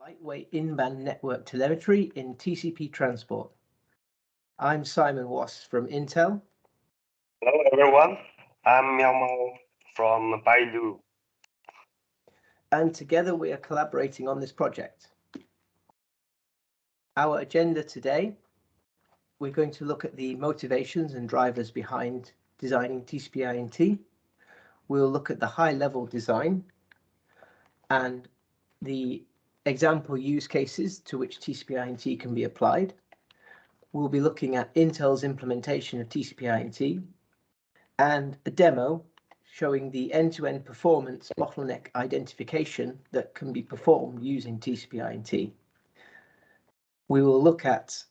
Lightweight in-band network telemetry in TCP transport. I'm Simon Wass from Intel. Hello everyone, I'm Miao Mao from Baidu. And together we are collaborating on this project. Our agenda today, we're going to look at the motivations and drivers behind designing TCP-INT. We'll look at the high-level design and the example use cases to which TCP-INT can be applied. We'll be looking at Intel's implementation of TCP-INT and a demo showing the end-to-end performance bottleneck identification that can be performed using TCP-INT. We will look at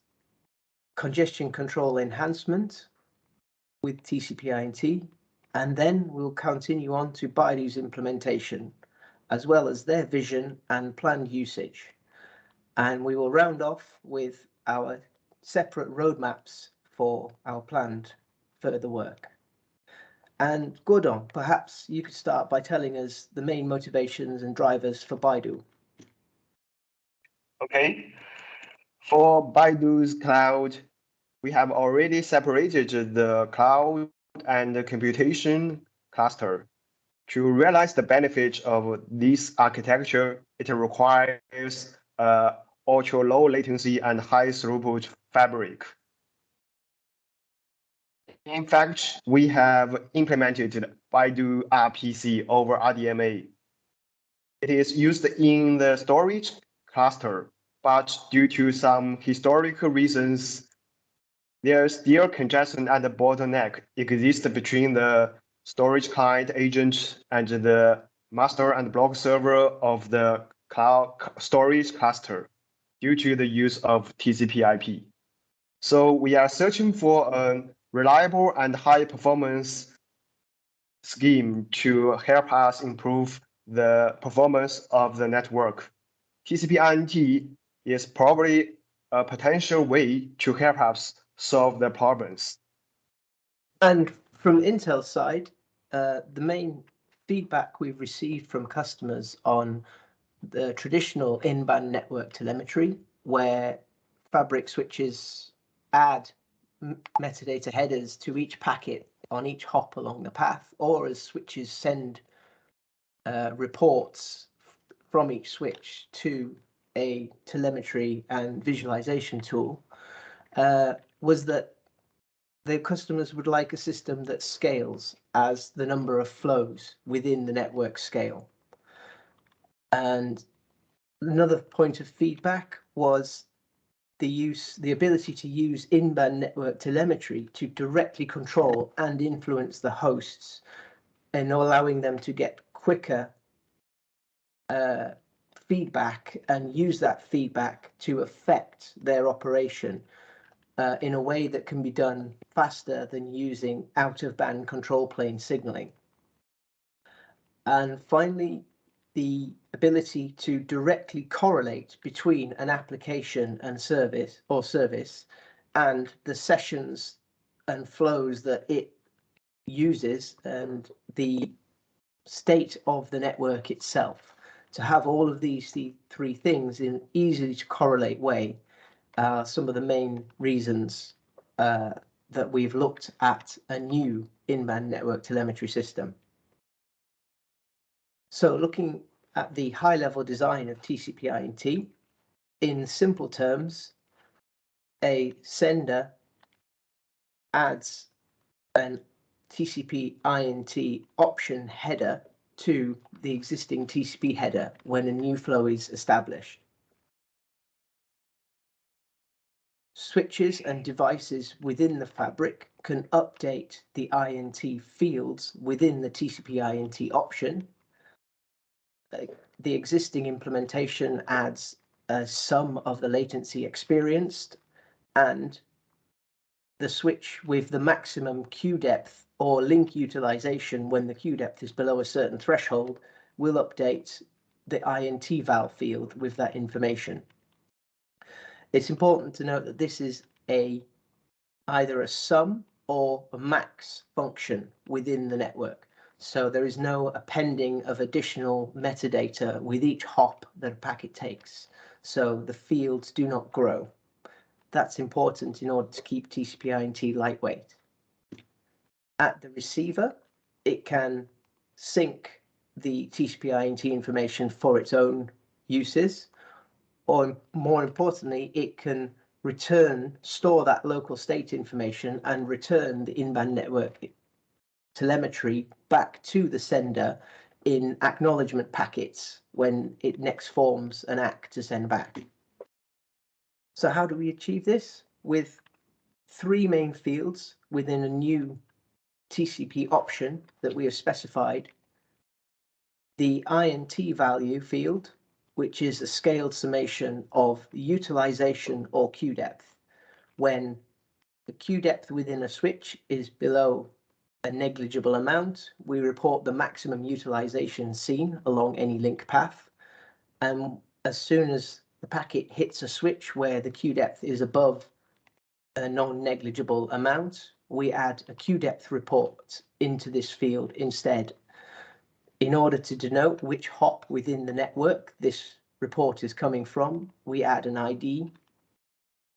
congestion control enhancement with TCP-INT, and then we'll continue on to Baidu's implementation, as well as their vision and planned usage. And we will round off with our separate roadmaps for our planned further work. And Gordon, perhaps you could start by telling us the main motivations and drivers for Baidu. Okay, for Baidu's cloud, we have already separated the cloud and the computation cluster. To realize the benefit of this architecture, it requires ultra-low latency and high throughput fabric. In fact, we have implemented Baidu RPC over RDMA. It is used in the storage cluster, but due to some historical reasons, there's still congestion and bottleneck exists between the storage client agent and the master and block server of the cloud storage cluster due to the use of TCP/IP. So we are searching for a reliable and high performance scheme to help us improve the performance of the network. TCP/INT is probably a potential way to help us solve the problems. And from Intel's side, the main feedback we've received from customers on the traditional in-band network telemetry, where fabric switches add metadata headers to each packet on each hop along the path, or as switches send reports from each switch to a telemetry and visualization tool, was that the customers would like a system that scales as the number of flows within the network scale. And another point of feedback was the ability to use in-band network telemetry to directly control and influence the hosts and allowing them to get quicker feedback and use that feedback to affect their operation in a way that can be done faster than using out-of-band control plane signaling. And finally, the ability to directly correlate between an application and service and the sessions and flows that it uses and the state of the network itself. To have all of these three things in easily to correlate way are some of the main reasons that we've looked at a new in-band network telemetry system. So looking at the high-level design of TCP-INT, in simple terms, a sender adds an TCP-INT option header to the existing TCP header when a new flow is established. Switches and devices within the fabric can update the INT fields within the TCP-INT option. The existing implementation adds a sum of the latency experienced, and the switch with the maximum queue depth or link utilization when the queue depth is below a certain threshold will update the INT val field with that information. It's important to note that this is either a sum or a max function within the network. So there is no appending of additional metadata with each hop that a packet takes. So the fields do not grow. That's important in order to keep TCP-INT lightweight. At the receiver, it can sync the TCP-INT information for its own uses, or more importantly, it can store that local state information and return the in-band network telemetry back to the sender in acknowledgement packets when it next forms an ACK to send back. So how do we achieve this? With 3 main fields within a new TCP option that we have specified. The INT value field, which is a scaled summation of utilization or queue depth. When the queue depth within a switch is below a negligible amount, we report the maximum utilization seen along any link path. And as soon as the packet hits a switch where the queue depth is above a non-negligible amount, we add a queue depth report into this field instead. In order to denote which hop within the network this report is coming from, we add an ID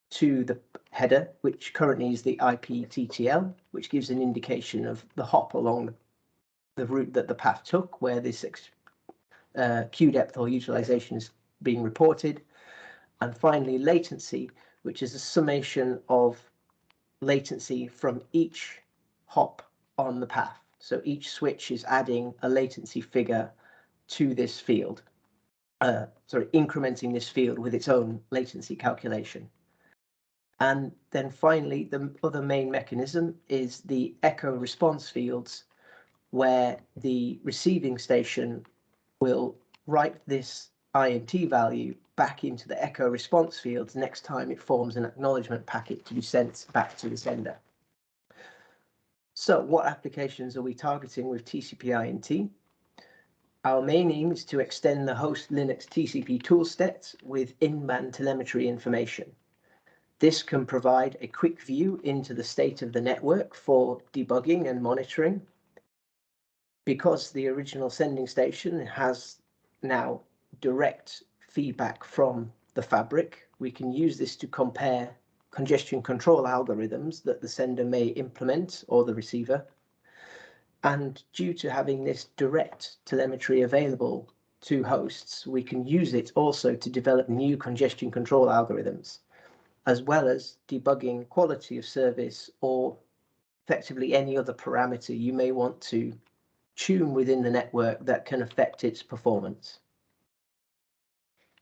to the header, which currently is the IPTTL, which gives an indication of the hop along the route that the path took, where this queue depth or utilization is being reported. And finally, latency, which is a summation of latency from each hop on the path. So each switch is adding a latency figure to this field, incrementing this field with its own latency calculation. And then finally, the other main mechanism is the echo response fields, where the receiving station will write this INT value back into the echo response fields next time it forms an acknowledgement packet to be sent back to the sender. So what applications are we targeting with TCP-INT? Our main aim is to extend the host Linux TCP toolset with in-band telemetry information. This can provide a quick view into the state of the network for debugging and monitoring. Because the original sending station has now direct feedback from the fabric, we can use this to compare congestion control algorithms that the sender may implement or the receiver. And due to having this direct telemetry available to hosts, we can use it also to develop new congestion control algorithms, as well as debugging quality of service or effectively any other parameter you may want to tune within the network that can affect its performance.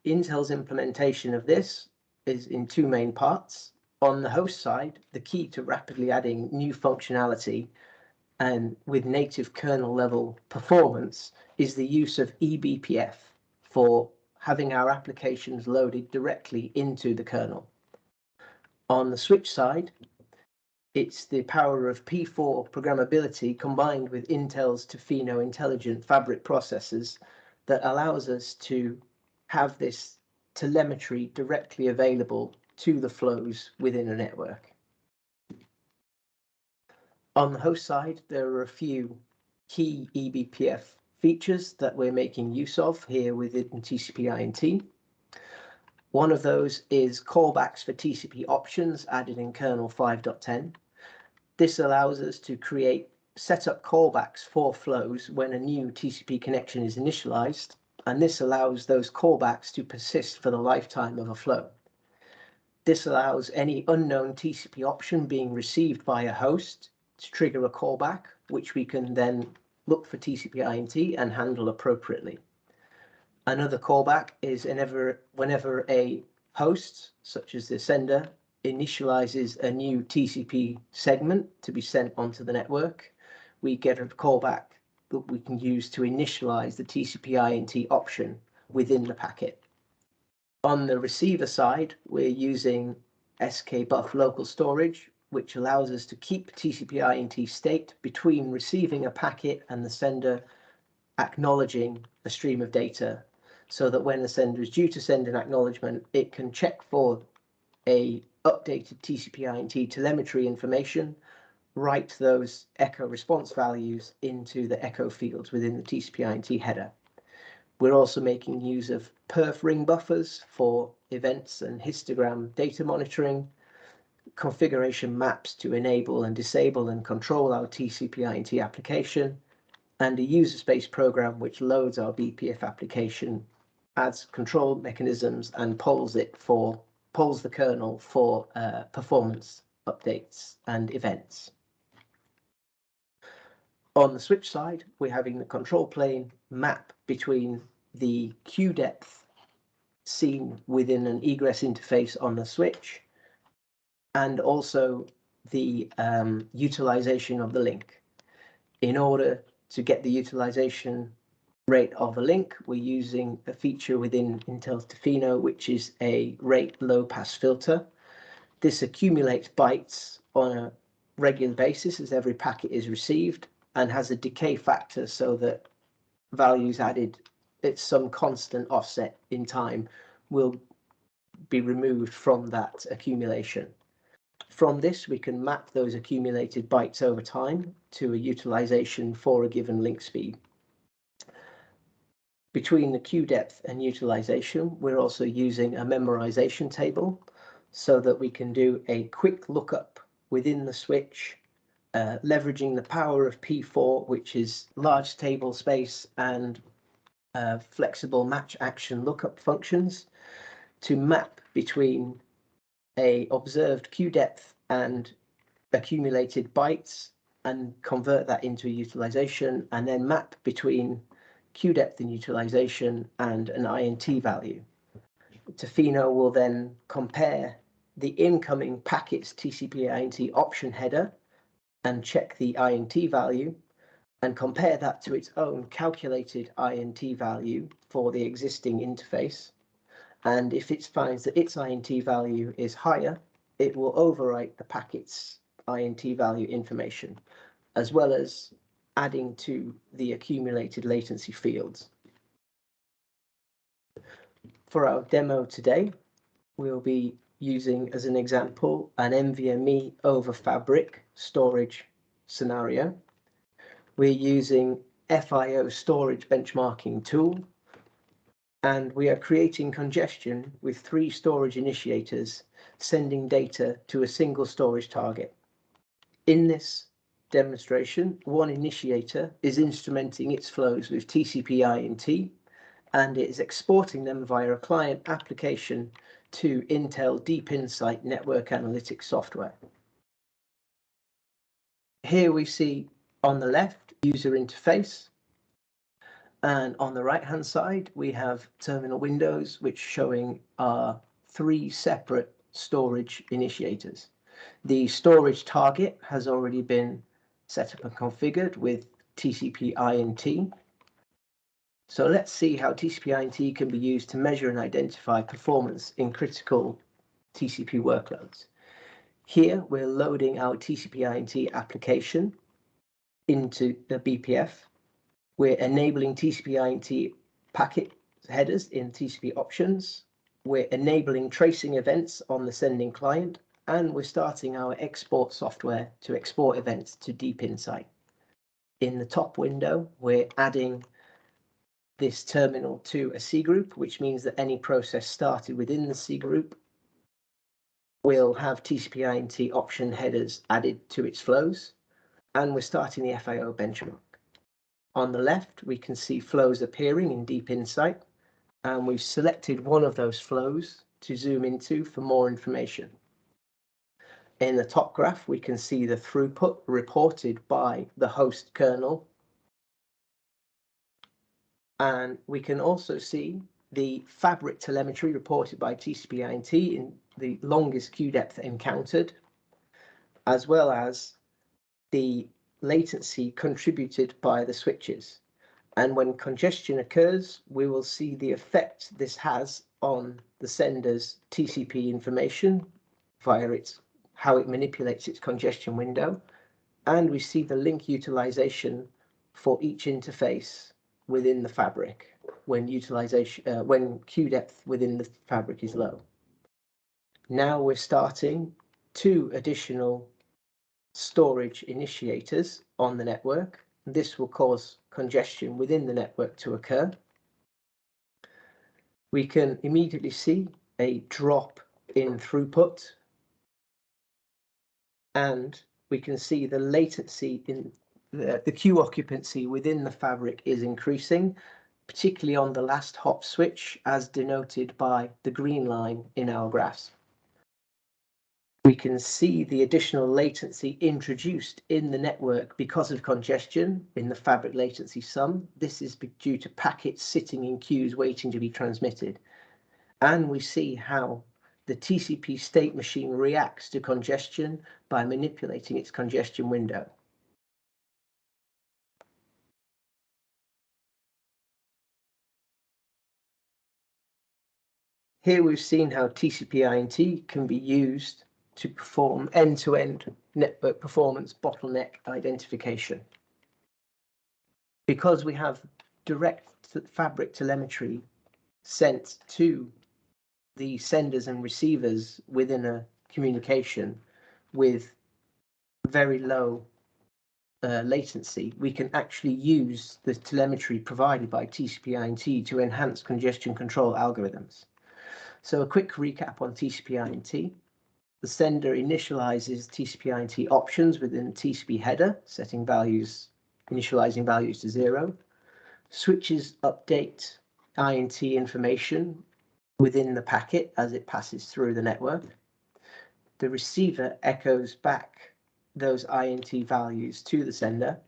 Intel's implementation of this is in 2 main parts. On the host side, the key to rapidly adding new functionality and with native kernel level performance is the use of eBPF for having our applications loaded directly into the kernel. On the switch side, it's the power of P4 programmability combined with Intel's Tofino intelligent fabric processors that allows us to have this telemetry directly available to the flows within a network. On the host side, there are a few key eBPF features that we're making use of here within TCP-INT. One of those is callbacks for TCP options added in kernel 5.10. This allows us to set up callbacks for flows when a new TCP connection is initialized, and this allows those callbacks to persist for the lifetime of a flow. This allows any unknown TCP option being received by a host to trigger a callback, which we can then look for TCP-INT and handle appropriately. Another callback is whenever a host, such as the sender, initializes a new TCP segment to be sent onto the network, we get a callback that we can use to initialize the TCP-INT option within the packet. On the receiver side, we're using skbuf local storage, which allows us to keep TCP-INT state between receiving a packet and the sender acknowledging a stream of data, so that when the sender is due to send an acknowledgement, it can check for a updated TCP-INT telemetry information write those echo response values into the echo fields within the TCP-INT header. We're also making use of perf ring buffers for events and histogram data monitoring, configuration maps to enable and disable and control our TCP-INT application, and a user space program which loads our BPF application, adds control mechanisms, and polls the kernel for performance updates and events. On the switch side, we're having the control plane map between the queue depth seen within an egress interface on the switch and also the utilization of the link. In order to get the utilization rate of a link, we're using a feature within Intel's Tofino, which is a rate low-pass filter. This accumulates bytes on a regular basis as every packet is received and has a decay factor so that values added at some constant offset in time will be removed from that accumulation. From this, we can map those accumulated bytes over time to a utilization for a given link speed. Between the queue depth and utilization, we're also using a memorization table so that we can do a quick lookup within the switch, leveraging the power of P4, which is large table space and flexible match action lookup functions, to map between a observed queue depth and accumulated bytes and convert that into a utilization, and then map between queue depth and utilization and an INT value. Tofino will then compare the incoming packet's TCP-INT option header and check the INT value and compare that to its own calculated INT value for the existing interface. And if it finds that its INT value is higher, it will overwrite the packet's INT value information, as well as adding to the accumulated latency fields. For our demo today, we'll be using as an example an NVMe over Fabric storage scenario. We're using FIO storage benchmarking tool, and we are creating congestion with 3 storage initiators sending data to a single storage target. In this demonstration, one initiator is instrumenting its flows with TCP-INT, and it is exporting them via a client application to Intel Deep Insight network analytics software. Here we see on the left user interface, and on the right-hand side we have terminal windows which showing our 3 separate storage initiators. The storage target has already been set up and configured with TCP-INT. So let's see how TCP-INT can be used to measure and identify performance in critical TCP workloads. Here we're loading our TCP-INT application into the BPF. We're enabling TCP-INT packet headers in TCP options. We're enabling tracing events on the sending client, and we're starting our export software to export events to Deep Insight. In the top window, we're adding this terminal to a C group, which means that any process started within the C group will have TCP-INT option headers added to its flows, and we're starting the FIO benchmark. On the left, we can see flows appearing in Deep Insight, and we've selected one of those flows to zoom into for more information. In the top graph, we can see the throughput reported by the host kernel, and we can also see the fabric telemetry reported by TCP-INT in the longest queue depth encountered, as well as the latency contributed by the switches. And when congestion occurs, we will see the effect this has on the sender's TCP information via how it manipulates its congestion window. And we see the link utilization for each interface within the fabric when queue depth within the fabric is low. Now we're starting 2 additional storage initiators on the network. This will cause congestion within the network to occur. We can immediately see a drop in throughput, and we can see the latency in the queue occupancy within the fabric is increasing, particularly on the last hop switch, as denoted by the green line in our graphs. We can see the additional latency introduced in the network because of congestion in the fabric latency sum. This is due to packets sitting in queues waiting to be transmitted. And we see how the TCP state machine reacts to congestion by manipulating its congestion window. Here we've seen how TCP-INT can be used to perform end-to-end network performance bottleneck identification. Because we have direct fabric telemetry sent to the senders and receivers within a communication with very low latency, we can actually use the telemetry provided by TCP-INT to enhance congestion control algorithms. So a quick recap on TCP-INT. The sender initializes TCP-INT options within the TCP header, setting values, initializing values to 0. Switches update INT information within the packet as it passes through the network. The receiver echoes back those INT values to the sender,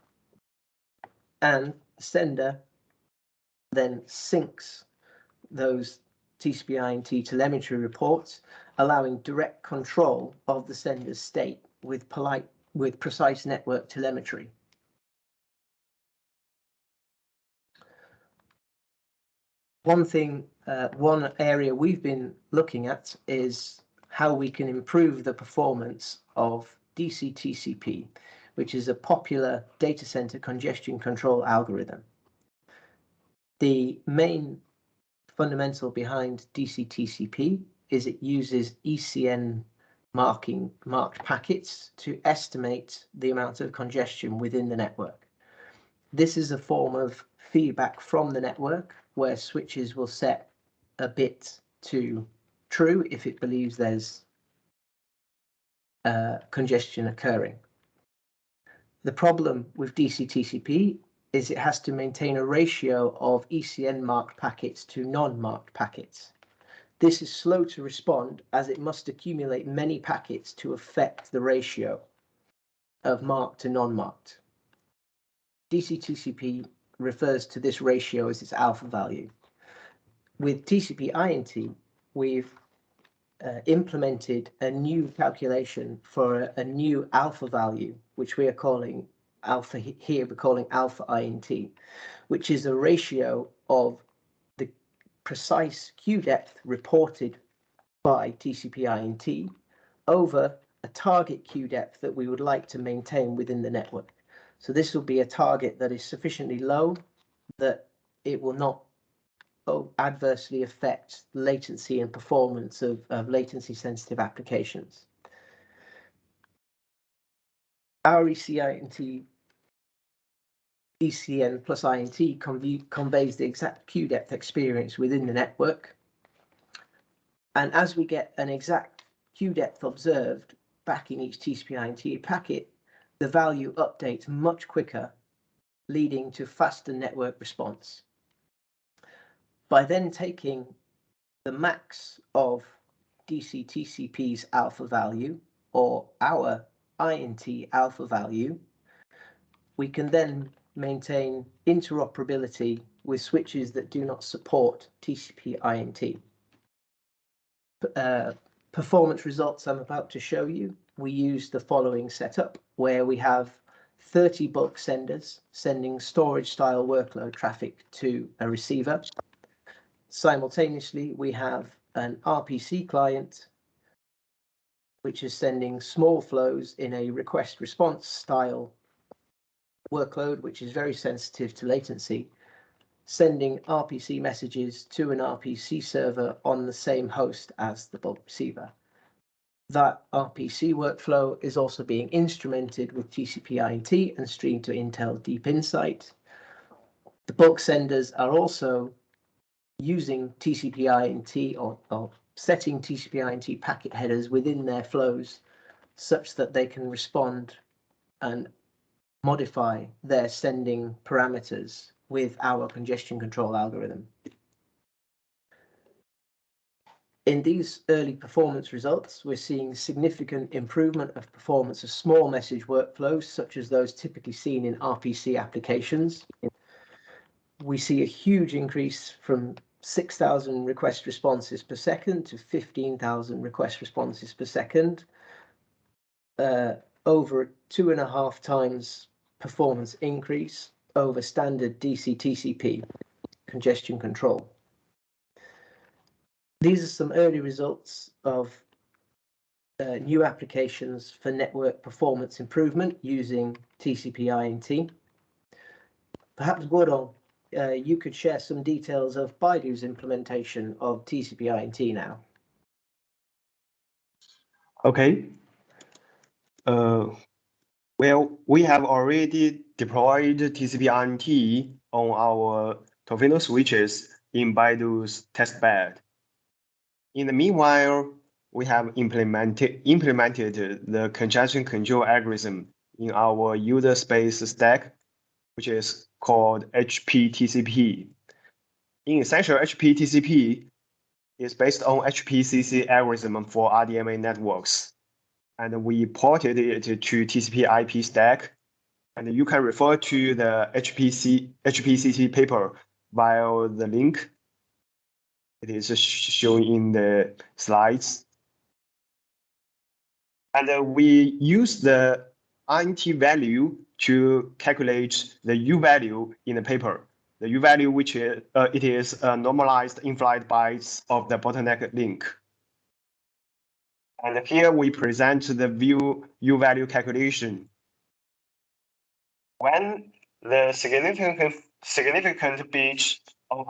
and the sender then syncs those TCP-INT telemetry reports, allowing direct control of the sender's state with precise network telemetry. One area we've been looking at is how we can improve the performance of DC-TCP, which is a popular data center congestion control algorithm. The main fundamental behind DC-TCP is it uses ECN marked packets to estimate the amount of congestion within the network. This is a form of feedback from the network where switches will set a bit to true if it believes there's congestion occurring. The problem with DC-TCP is it has to maintain a ratio of ECN marked packets to non-marked packets. This is slow to respond as it must accumulate many packets to affect the ratio of marked to non-marked. DC-TCP refers to this ratio as its alpha value. With TCP-INT, we've implemented a new calculation for a new alpha value, which we are calling alpha here, we're calling alpha INT, which is a ratio of the precise queue depth reported by TCP-INT over a target queue depth that we would like to maintain within the network. So this will be a target that is sufficiently low that it will not adversely affect latency and performance of latency sensitive applications. Our ECN plus INT conveys the exact queue depth experience within the network. And as we get an exact queue depth observed back in each TCP-INT packet, the value updates much quicker, leading to faster network response. By then taking the max of DC-TCP's alpha value, or our INT alpha value, we can then maintain interoperability with switches that do not support TCP-INT. Performance results I'm about to show you, we use the following setup, where we have 30 bulk senders sending storage style workload traffic to a receiver. Simultaneously, we have an RPC client, which is sending small flows in a request response style workload, which is very sensitive to latency, sending RPC messages to an RPC server on the same host as the bulk receiver. That RPC workflow is also being instrumented with TCP-INT and streamed to Intel Deep Insight. The bulk senders are also using TCP-INT or setting TCP-INT packet headers within their flows such that they can respond and modify their sending parameters with our congestion control algorithm. In these early performance results, we're seeing significant improvement of performance of small message workflows, such as those typically seen in RPC applications. We see a huge increase from 6,000 request responses per second to 15,000 request responses per second, over 2.5 times performance increase over standard DC TCP congestion control. These are some early results of new applications for network performance improvement using TCP-INT. Perhaps, Gordon, you could share some details of Baidu's implementation of TCP-INT now. Okay. Well, we have already deployed TCP-INT on our Tofino switches in Baidu's testbed. In the meanwhile, we have implemented the congestion control algorithm in our user space stack, which is called HPTCP. In essential, HPTCP is based on HPCC algorithm for RDMA networks, and we ported it to TCP/IP stack. And you can refer to the HPCC paper via the link. It is shown in the slides. And we use the INT value to calculate the U value in the paper. The U value, which is, it is normalized in-flight bytes of the bottleneck link. And here we present the view U value calculation. When the significant bit of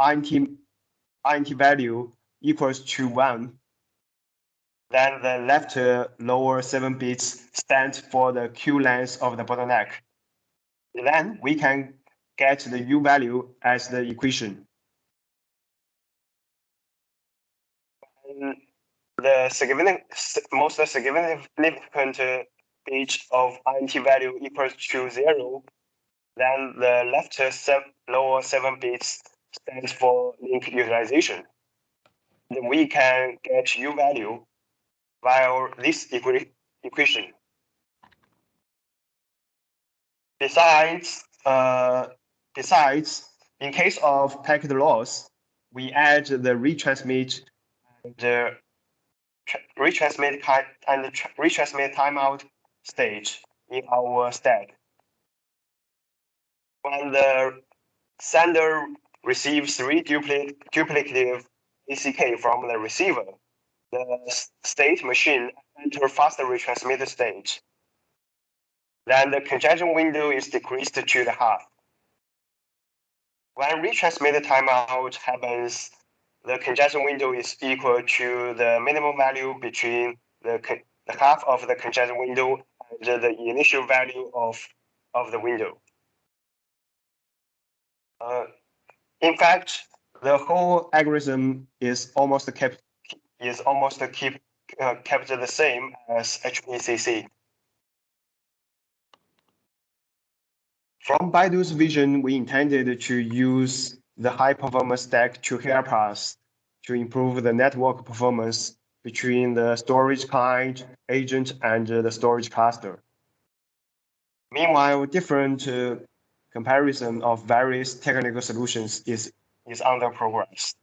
INT value equals to 1, then the left lower 7 bits stands for the Q length of the bottleneck. Then we can get the U value as the equation. And the most significant bit of INT value equals to 0, then the left lower 7 bits stands for link utilization. Then we can get U value via this equation. Besides, in case of packet loss, we add the retransmit timeout stage in our stack. When the sender receives 3 duplicative ACK from the receiver, the state machine enters faster retransmit stage. Then the congestion window is decreased to the half. When retransmit timeout happens, the congestion window is equal to the minimum value between the half of the congestion window and the initial value of the window. In fact, the whole algorithm is almost kept the same as HPCC. From Baidu's vision, we intended to use the high-performance stack to help us to improve the network performance between the storage client, agent, and the storage cluster. Meanwhile, different comparison of various technical solutions is under progress,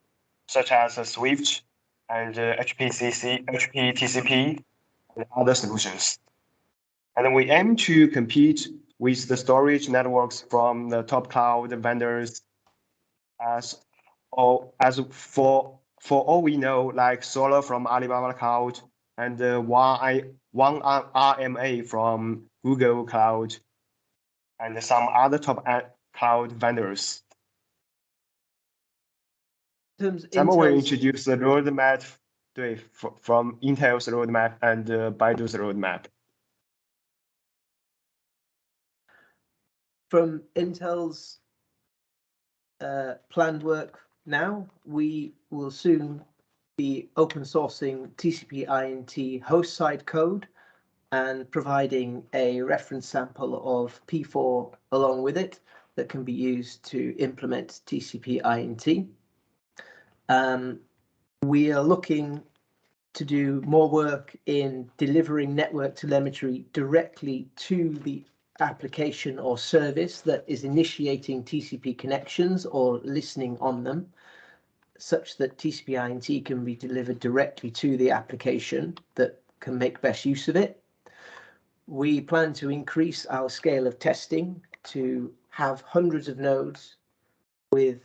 such as Swift and HPTCP, and other solutions. And we aim to compete with the storage networks from the top cloud vendors as for all we know, like Solar from Alibaba Cloud and one RMA from Google Cloud and some other top cloud vendors. Sam will introduce the roadmap from Intel's roadmap and Baidu's roadmap. From Intel's planned work now, we will soon be open sourcing TCP-INT host side code and providing a reference sample of P4 along with it that can be used to implement TCP-INT. We are looking to do more work in delivering network telemetry directly to the application or service that is initiating TCP connections or listening on them, such that TCP-INT can be delivered directly to the application that can make best use of it. We plan to increase our scale of testing to have hundreds of nodes with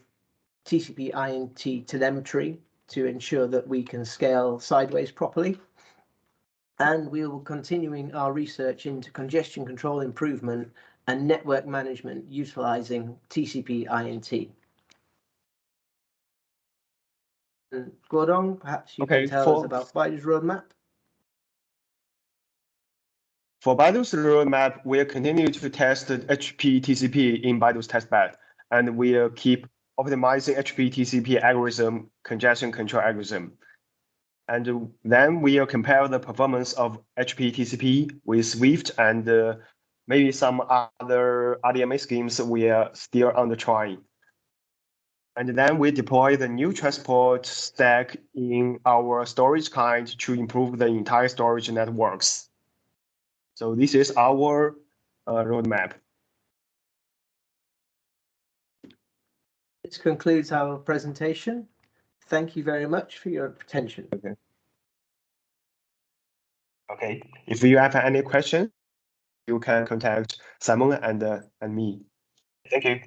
TCP-INT telemetry to ensure that we can scale sideways properly. And we will continuing our research into congestion control improvement and network management utilizing TCP-INT. And Guodong, perhaps you can tell us about Baidu's roadmap. For Baidu's roadmap, we'll continue to test HP TCP in Baidu's testbed, and we'll keep optimizing HP TCP algorithm, congestion control algorithm. And then we'll compare the performance of HP TCP with Swift and maybe some other RDMA schemes we are still on the try. And then we deploy the new transport stack in our storage client to improve the entire storage networks. So this is our roadmap. This concludes our presentation. Thank you very much for your attention. Okay. If you have any questions, you can contact Simon and me. Thank you.